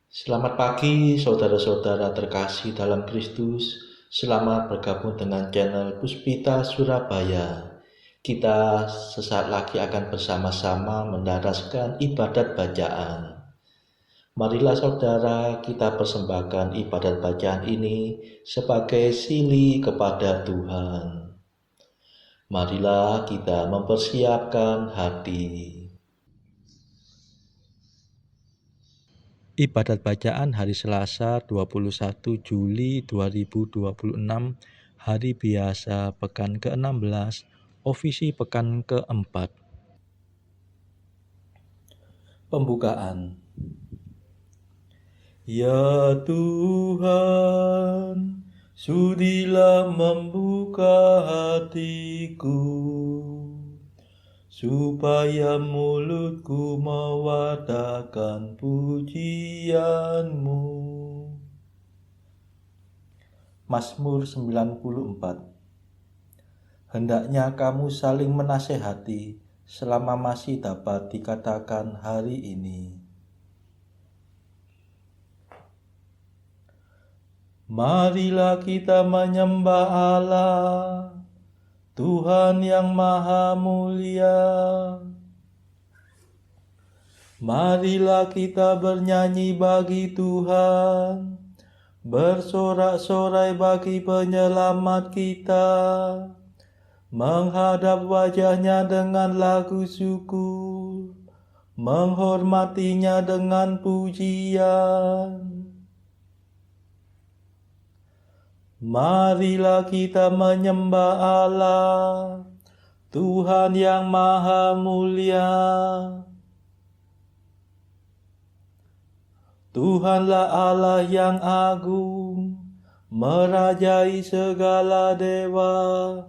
Selamat pagi saudara-saudara terkasih dalam Kristus. Selamat bergabung dengan channel Puspita Surabaya. Kita sesaat lagi akan bersama-sama mendaraskan ibadat bacaan. Marilah saudara kita persembahkan ibadat bacaan ini sebagai sili kepada Tuhan. Marilah kita mempersiapkan hati. Ibadat bacaan hari Selasa 21 Juli 2026, hari biasa pekan ke-16, ofisi pekan ke-4. Pembukaan. Ya Tuhan, sudilah membuka hatiku, supaya mulutku mewartakan pujian-Mu. Mazmur 94. Hendaknya kamu saling menasehati selama masih dapat dikatakan hari ini. Marilah kita menyembah Allah, Tuhan yang Maha Mulia. Marilah kita bernyanyi bagi Tuhan, bersorak-sorai bagi penyelamat kita, menghadap wajahnya dengan lagu syukur, menghormatinya dengan pujian. Marilah kita menyembah Allah, Tuhan yang Maha Mulia. Tuhanlah Allah yang agung, merajai segala dewa.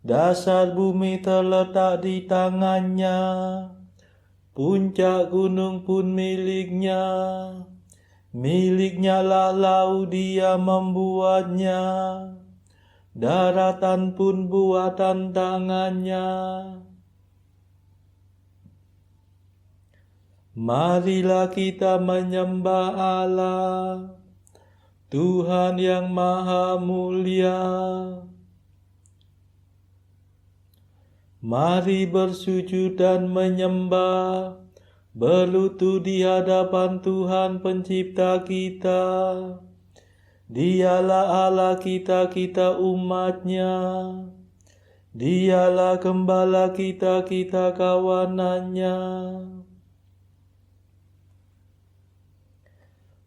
Dasar bumi terletak di tangannya, puncak gunung pun miliknya. Miliknya lah laut dia membuatnya, daratan pun buatan tangannya. Marilah kita menyembah Allah, Tuhan yang Maha Mulia. Mari bersujud dan menyembah, berlutut di hadapan Tuhan pencipta kita. Dialah Allah kita, kita umatnya. Dialah gembala kita, kita kawanannya.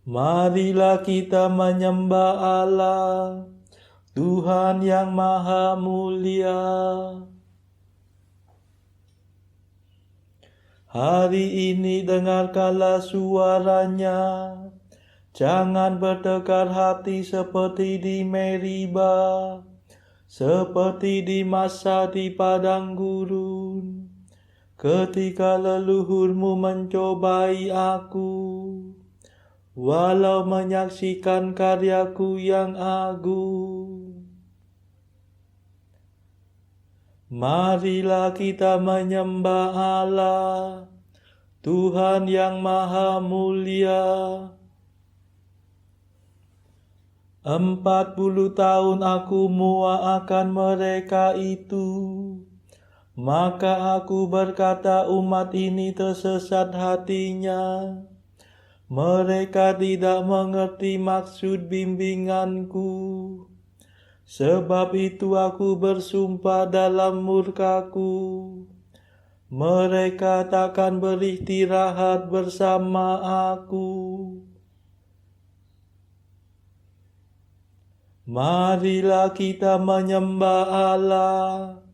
Marilah kita menyembah Allah, Tuhan yang Maha Mulia. Hari ini dengarkanlah suaranya, jangan bertekar hati seperti di Meriba, seperti di masa di padang gurun, ketika leluhurmu mencobai aku, walau menyaksikan karyaku yang agung. Marilah kita menyembah Allah, Tuhan yang Maha Mulia. 40 tahun aku muak akan mereka itu, maka aku berkata umat ini tersesat hatinya. Mereka tidak mengerti maksud bimbinganku. Sebab itu aku bersumpah dalam murkaku, mereka takkan beristirahat bersama aku. Marilah kita menyembah Allah,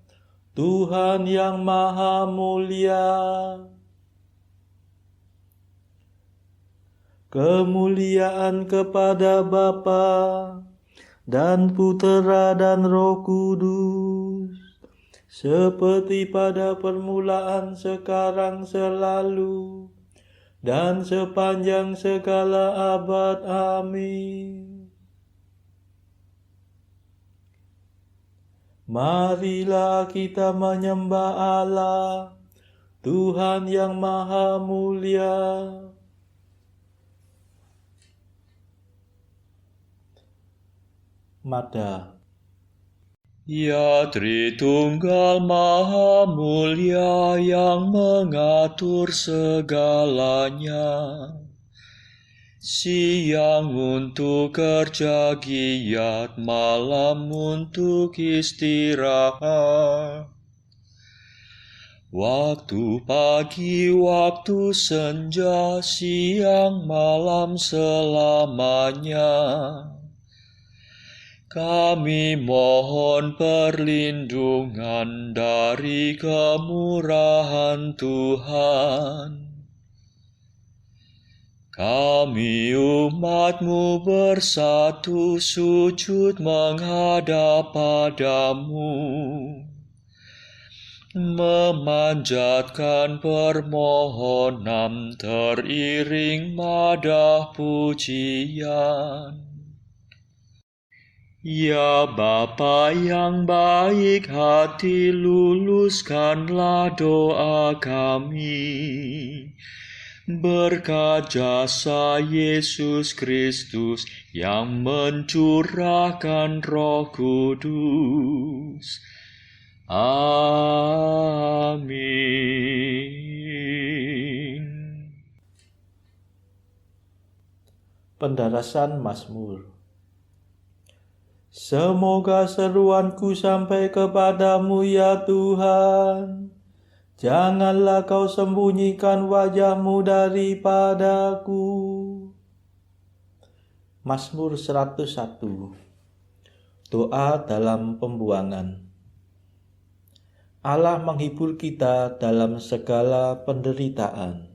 Tuhan yang Maha Mulia. Kemuliaan kepada Bapa dan Putera dan Roh Kudus, seperti pada permulaan, sekarang, selalu, dan sepanjang segala abad. Amin. Marilah kita menyembah Allah, Tuhan yang Maha Mulia. Mada. Ya Tritunggal Maha Mulia yang mengatur segalanya, siang untuk kerja giat, malam untuk istirahat. Waktu pagi, waktu senja, siang malam selamanya. Kami mohon perlindungan dari kemurahan Tuhan. Kami umat-Mu bersatu sujud menghadap padamu, memanjatkan permohonan teriring madah pujian. Ya Bapa yang baik hati, luluskanlah doa kami. Berkat jasa Yesus Kristus yang mencurahkan Roh Kudus. Amin. Pendarasan Mazmur. Semoga seruanku sampai kepadamu ya Tuhan. Janganlah kau sembunyikan wajah-Mu daripadaku. Mazmur 101. Doa dalam pembuangan. Allah menghibur kita dalam segala penderitaan.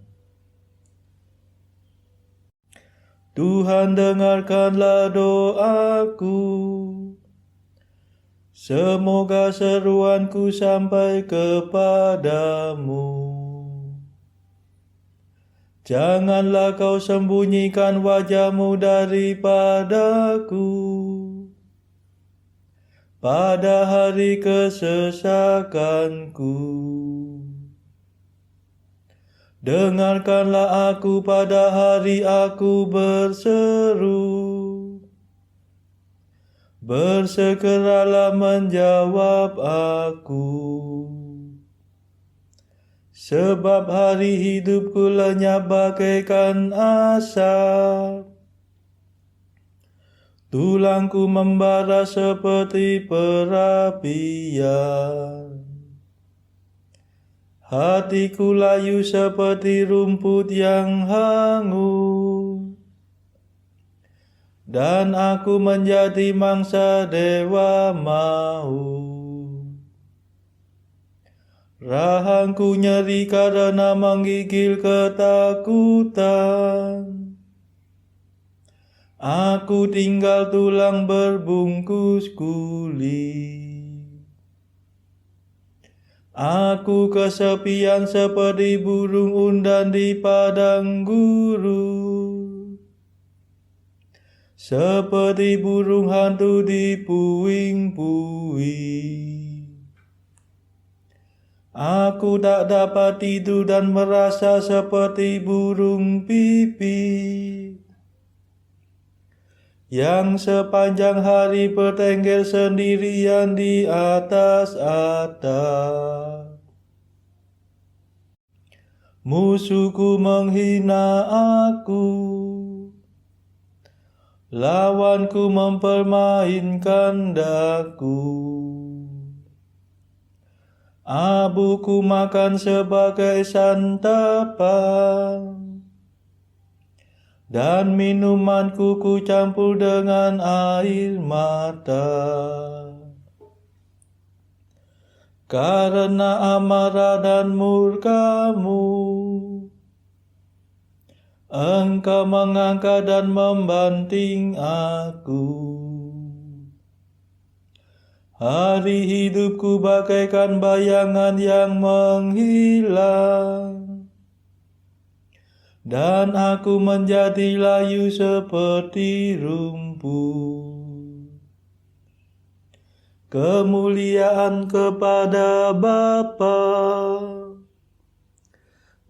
Tuhan, dengarkanlah doaku. Semoga seruanku sampai kepadamu. Janganlah kau sembunyikan wajah-Mu daripadaku pada hari kesesakanku. Dengarkanlah aku pada hari aku berseru. Bersegeralah menjawab aku. Sebab hari hidupku lenyap bagaikan asap. Tulangku membara seperti perapian. Hatiku layu seperti rumput yang hangus, dan aku menjadi mangsa dewa maut. Rahangku nyeri karena menggigil ketakutan. Aku tinggal tulang berbungkus kulit. Aku kesepian seperti burung undan di padang gurun, seperti burung hantu di puing-puing. Aku tak dapat tidur dan merasa seperti burung pipit yang sepanjang hari bertengger sendirian di atas atap. Musuhku menghina aku, lawanku mempermainkan daku. Abuku makan sebagai santapan, dan minumanku ku campur dengan air mata. Karena amarah dan murka-Mu, Engkau mengangkat dan membanting aku. Hari hidupku bagaikan bayangan yang menghilang, dan aku menjadi layu seperti rumput. Kemuliaan kepada Bapa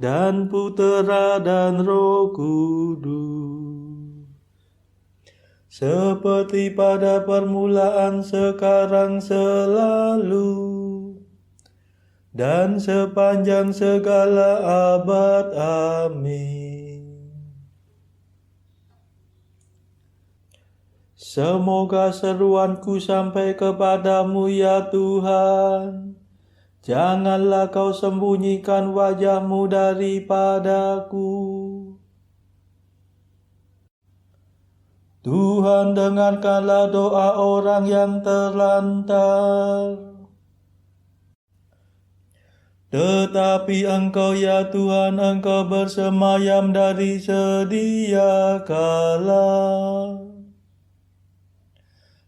dan Putera dan Roh Kudus, seperti pada permulaan, sekarang, selalu, dan sepanjang segala abad. Amin. Semoga seruanku sampai kepadamu, ya Tuhan. Janganlah kau sembunyikan wajah-Mu daripadaku. Tuhan, dengarkanlah doa orang yang terlantar. Tetapi Engkau, ya Tuhan, Engkau bersemayam dari sedia kala,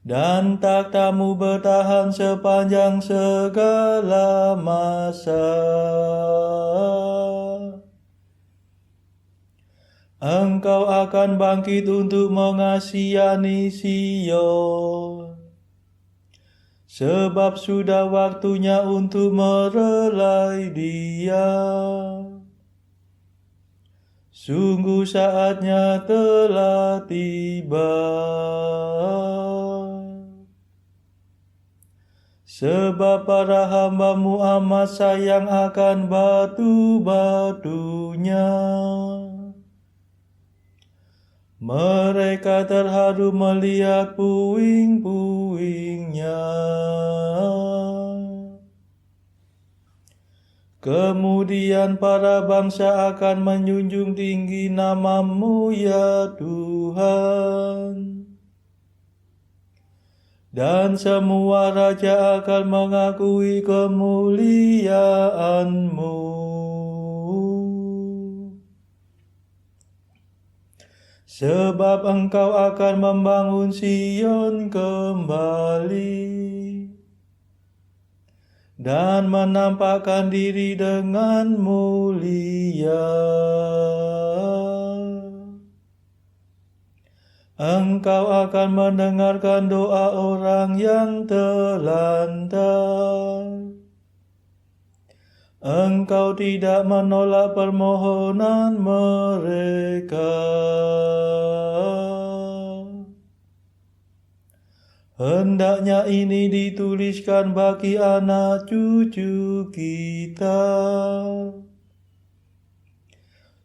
dan takhta-Mu bertahan sepanjang segala masa. Engkau akan bangkit untuk mengasihani Sion, sebab sudah waktunya untuk merelai dia. Sungguh saatnya telah tiba. Sebab para hamba-Mu amat sayang akan batu-batunya. Mereka terharu melihat puing-puingnya. Kemudian para bangsa akan menjunjung tinggi nama-Mu, ya Tuhan. Dan semua raja akan mengakui kemuliaan-Mu. Sebab Engkau akan membangun Sion kembali dan menampakkan diri dengan mulia. Engkau akan mendengarkan doa orang yang terlantar. Engkau tidak menolak permohonan mereka. Hendaknya ini dituliskan bagi anak cucu kita,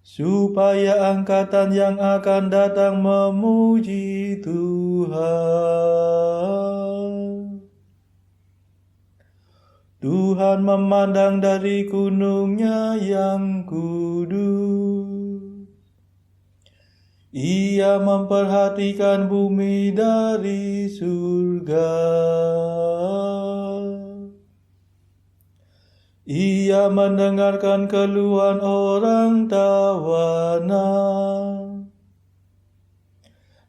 supaya angkatan yang akan datang memuji Tuhan. Tuhan memandang dari gunung-Nya yang kudus. Ia memperhatikan bumi dari surga. Ia mendengarkan keluhan orang tawanan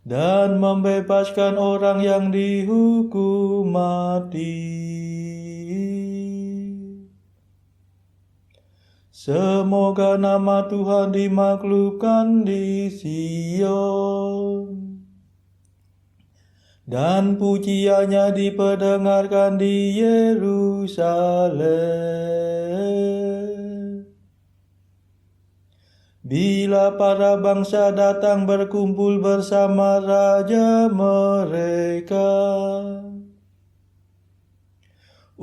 dan membebaskan orang yang dihukum mati. Semoga nama Tuhan dimaklumkan di Sion, dan pujiannya diperdengarkan di Yerusalem. Bila para bangsa datang berkumpul bersama raja mereka,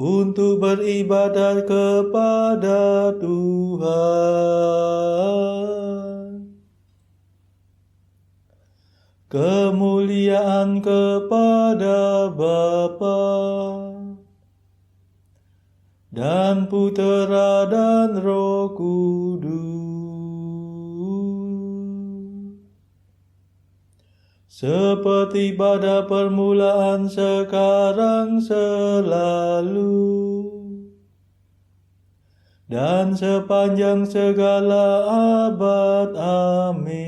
untuk beribadat kepada Tuhan. Kemuliaan kepada Bapa dan Putera dan Roh Kudus, seperti pada permulaan, sekarang, selalu, dan sepanjang segala abad. Amin.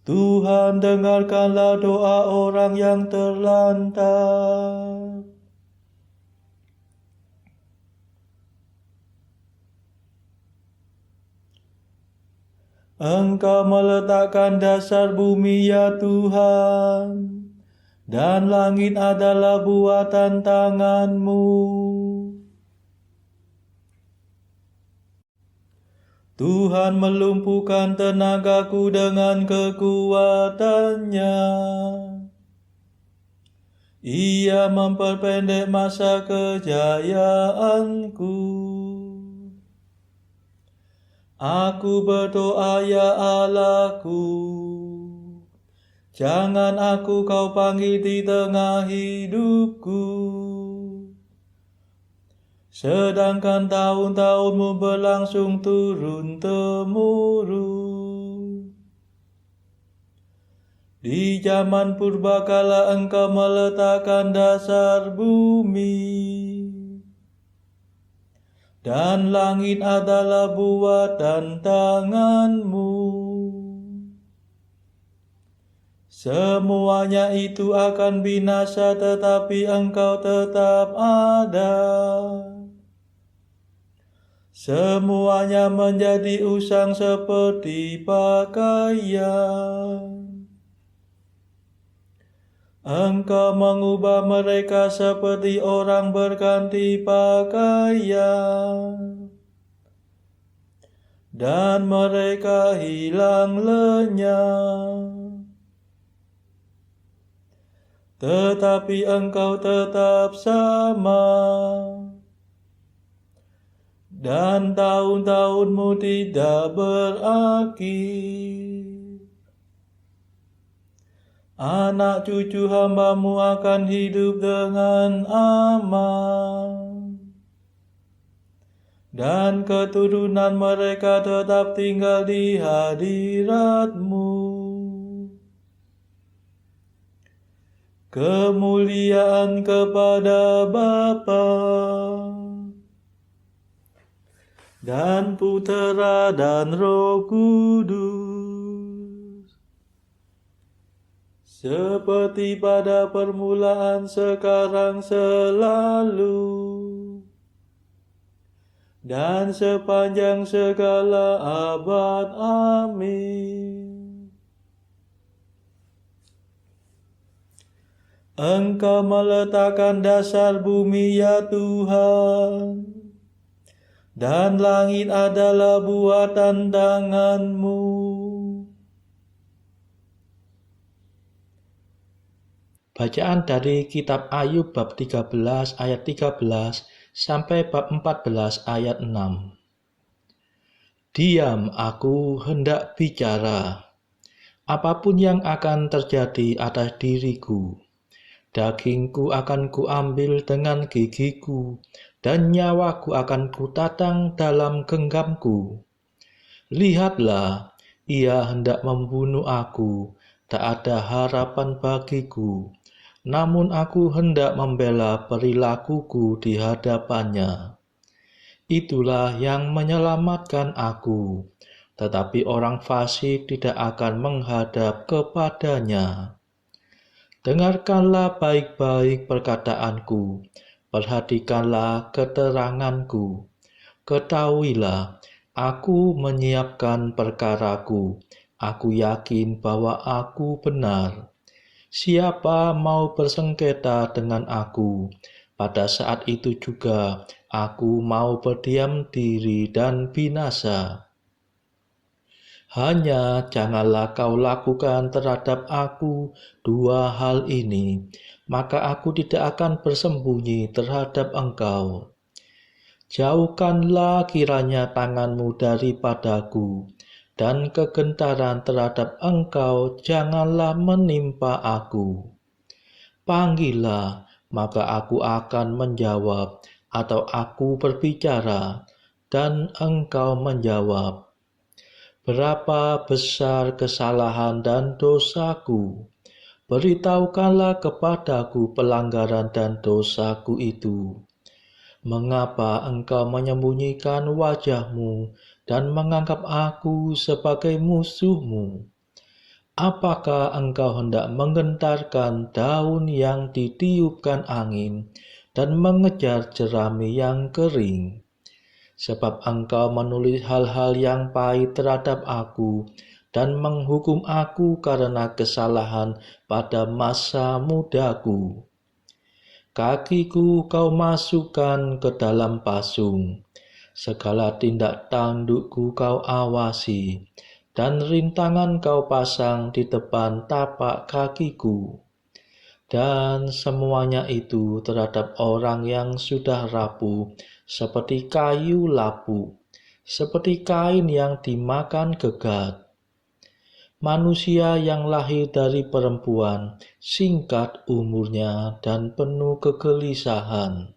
Tuhan, dengarkanlah doa orang yang terlantar. Engkau meletakkan dasar bumi, ya Tuhan, dan langit adalah buatan tangan-Mu. Tuhan melumpuhkan tenagaku dengan kekuatannya. Ia memperpendek masa kejayaanku. Aku berdoa, ya Allahku, jangan aku kau panggil di tengah hidupku. Sedangkan tahun-tahunmu berlangsung turun-temurun. Di zaman purbakala engkau meletakkan dasar bumi, dan langit adalah buatan tanganmu. Semuanya itu akan binasa, tetapi engkau tetap ada. Semuanya menjadi usang seperti pakaian. Engkau mengubah mereka seperti orang berganti pakaian, dan mereka hilang lenyap. Tetapi engkau tetap sama, dan tahun-tahunmu tidak berakhir. Anak cucu hamba-Mu akan hidup dengan aman, dan keturunan mereka tetap tinggal di hadirat-Mu. Kemuliaan kepada Bapa dan Putera dan Roh Kudus, seperti pada permulaan, sekarang, selalu, dan sepanjang segala abad. Amin. Engkau meletakkan dasar bumi, ya Tuhan, dan langit adalah buatan tangan-Mu. Bacaan dari kitab Ayub bab 13 ayat 13 sampai bab 14 ayat 6. Diam, aku hendak bicara. Apapun yang akan terjadi atas diriku, dagingku akan kuambil dengan gigiku, dan nyawaku akan kutatang dalam genggamku. Lihatlah, ia hendak membunuh aku, tak ada harapan bagiku. Namun aku hendak membela perilakuku di hadapannya. Itulah yang menyelamatkan aku, tetapi orang fasik tidak akan menghadap kepadanya. Dengarkanlah baik-baik perkataanku, perhatikanlah keteranganku. Ketahuilah, aku menyiapkan perkaraku, aku yakin bahwa aku benar. Siapa mau bersengketa dengan aku? Pada saat itu juga aku mau berdiam diri dan binasa. Hanya janganlah kau lakukan terhadap aku dua hal ini, maka aku tidak akan bersembunyi terhadap engkau. Jauhkanlah kiranya tanganmu daripadaku, dan kegentaran terhadap engkau janganlah menimpa aku. Panggillah, maka aku akan menjawab, atau aku berbicara, dan engkau menjawab. Berapa besar kesalahan dan dosaku? Beritahukanlah kepadaku pelanggaran dan dosaku itu. Mengapa engkau menyembunyikan wajahmu dan menganggap aku sebagai musuhmu? Apakah engkau hendak menggentarkan daun yang ditiupkan angin dan mengejar jerami yang kering? Sebab engkau menulis hal-hal yang pahit terhadap aku dan menghukum aku karena kesalahan pada masa mudaku. Kakiku kau masukkan ke dalam pasung, Segala tindak tandukku kau awasi, dan rintangan kau pasang di depan tapak kakiku. Dan semuanya itu terhadap orang yang sudah rapuh, seperti kayu lapu, seperti kain yang dimakan gegat. Manusia yang lahir dari perempuan, singkat umurnya dan penuh kegelisahan.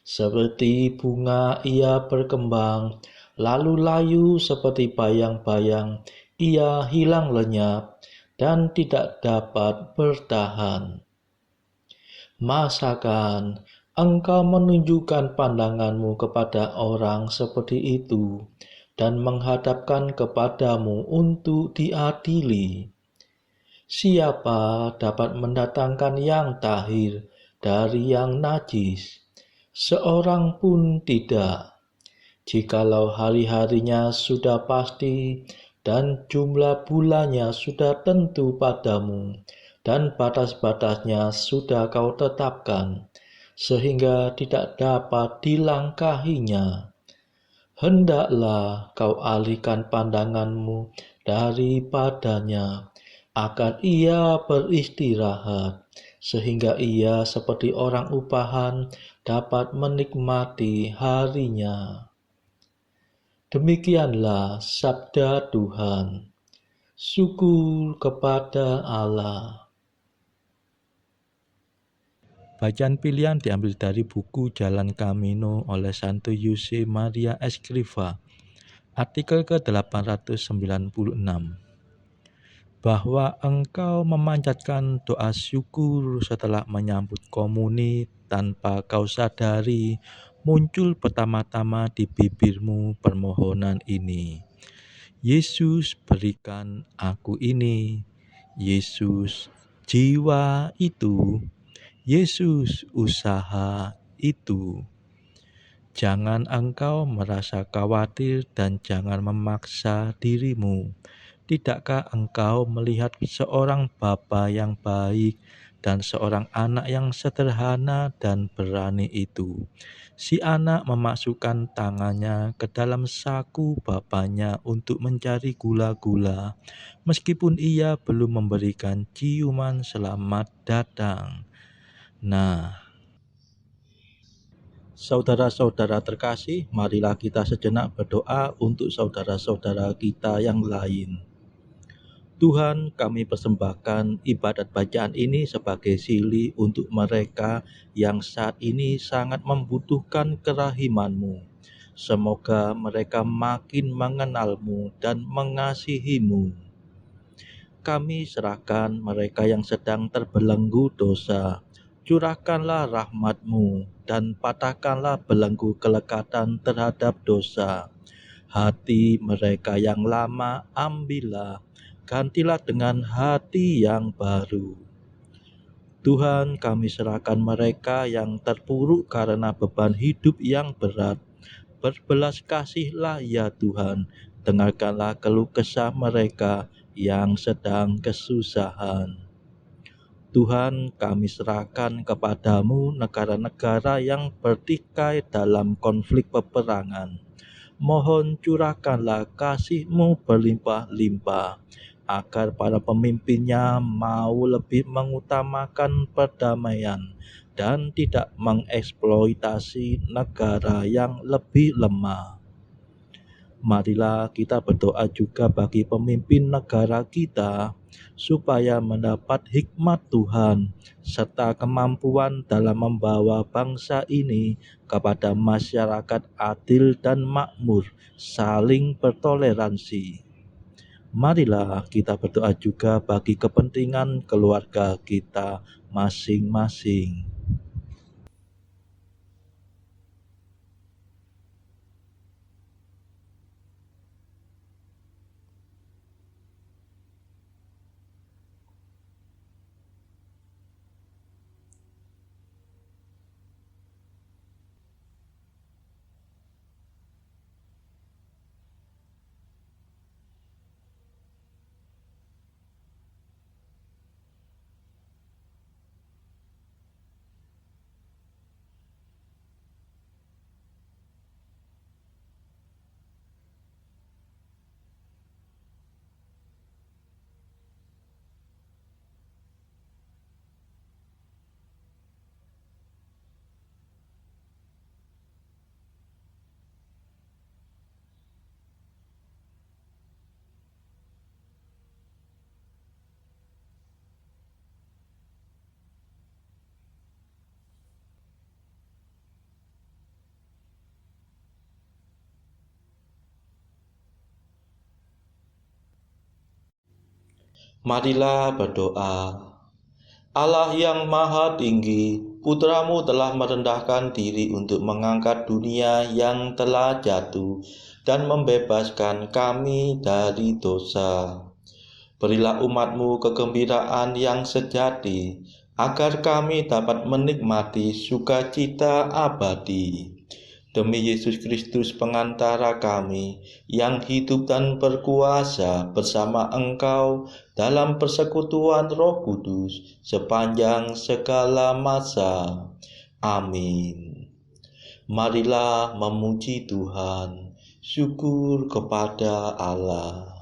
Seperti bunga ia berkembang, lalu layu seperti bayang-bayang, ia hilang lenyap dan tidak dapat bertahan. Masakan engkau menunjukkan pandanganmu kepada orang seperti itu dan menghadapkan kepadamu untuk diadili? Siapa dapat mendatangkan yang tahir dari yang najis? Seorang pun tidak. Jikalau hari-harinya sudah pasti dan jumlah bulannya sudah tentu padamu, dan batas-batasnya sudah kau tetapkan, sehingga tidak dapat dilangkahinya, hendaklah kau alihkan pandanganmu daripadanya, agar ia beristirahat, sehingga ia seperti orang upahan dapat menikmati harinya. Demikianlah sabda Tuhan. Syukur kepada Allah. Bacaan pilihan diambil dari buku Jalan Camino oleh Santo Jose Maria Escrivá, artikel ke-896. Bahwa engkau memanjatkan doa syukur setelah menyambut komuni tanpa kau sadari, muncul pertama-tama di bibirmu permohonan ini. Yesus, berikan aku ini. Yesus, jiwa itu. Yesus, usaha itu. Jangan engkau merasa khawatir dan jangan memaksa dirimu. Tidakkah engkau melihat seorang bapa yang baik dan seorang anak yang sederhana dan berani itu? Si anak memasukkan tangannya ke dalam saku bapanya untuk mencari gula-gula, meskipun ia belum memberikan ciuman selamat datang. Nah, saudara-saudara terkasih, marilah kita sejenak berdoa untuk saudara-saudara kita yang lain. Tuhan, kami persembahkan ibadat bacaan ini sebagai sili untuk mereka yang saat ini sangat membutuhkan kerahiman-Mu. Semoga mereka makin mengenal-Mu dan mengasihi-Mu. Kami serahkan mereka yang sedang terbelenggu dosa. Curahkanlah rahmat-Mu dan patahkanlah belenggu kelekatan terhadap dosa. Hati mereka yang lama ambillah, gantilah dengan hati yang baru. Tuhan, kami serahkan mereka yang terpuruk karena beban hidup yang berat. Berbelas kasihlah ya Tuhan, dengarkanlah keluh kesah mereka yang sedang kesusahan. Tuhan, kami serahkan kepadamu negara-negara yang bertikai dalam konflik peperangan. Mohon curahkanlah kasih-Mu berlimpah-limpah, agar para pemimpinnya mau lebih mengutamakan perdamaian dan tidak mengeksploitasi negara yang lebih lemah. Marilah kita berdoa juga bagi pemimpin negara kita, supaya mendapat hikmat Tuhan serta kemampuan dalam membawa bangsa ini kepada masyarakat adil dan makmur, saling bertoleransi. Marilah kita berdoa juga bagi kepentingan keluarga kita masing-masing. Marilah berdoa. Allah yang maha tinggi, Putra-Mu telah merendahkan diri untuk mengangkat dunia yang telah jatuh dan membebaskan kami dari dosa. Berilah umat-Mu kegembiraan yang sejati, agar kami dapat menikmati sukacita abadi. Demi Yesus Kristus pengantara kami, yang hidup dan berkuasa bersama Engkau dalam persekutuan Roh Kudus sepanjang segala masa. Amin. Marilah memuji Tuhan. Syukur kepada Allah.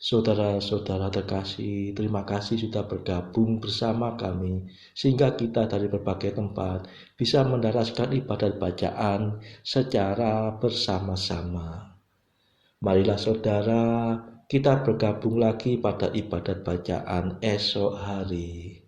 Saudara-saudara terkasih, terima kasih sudah bergabung bersama kami, sehingga kita dari berbagai tempat bisa mendaraskan ibadat bacaan secara bersama-sama. Marilah saudara, kita bergabung lagi pada ibadat bacaan esok hari.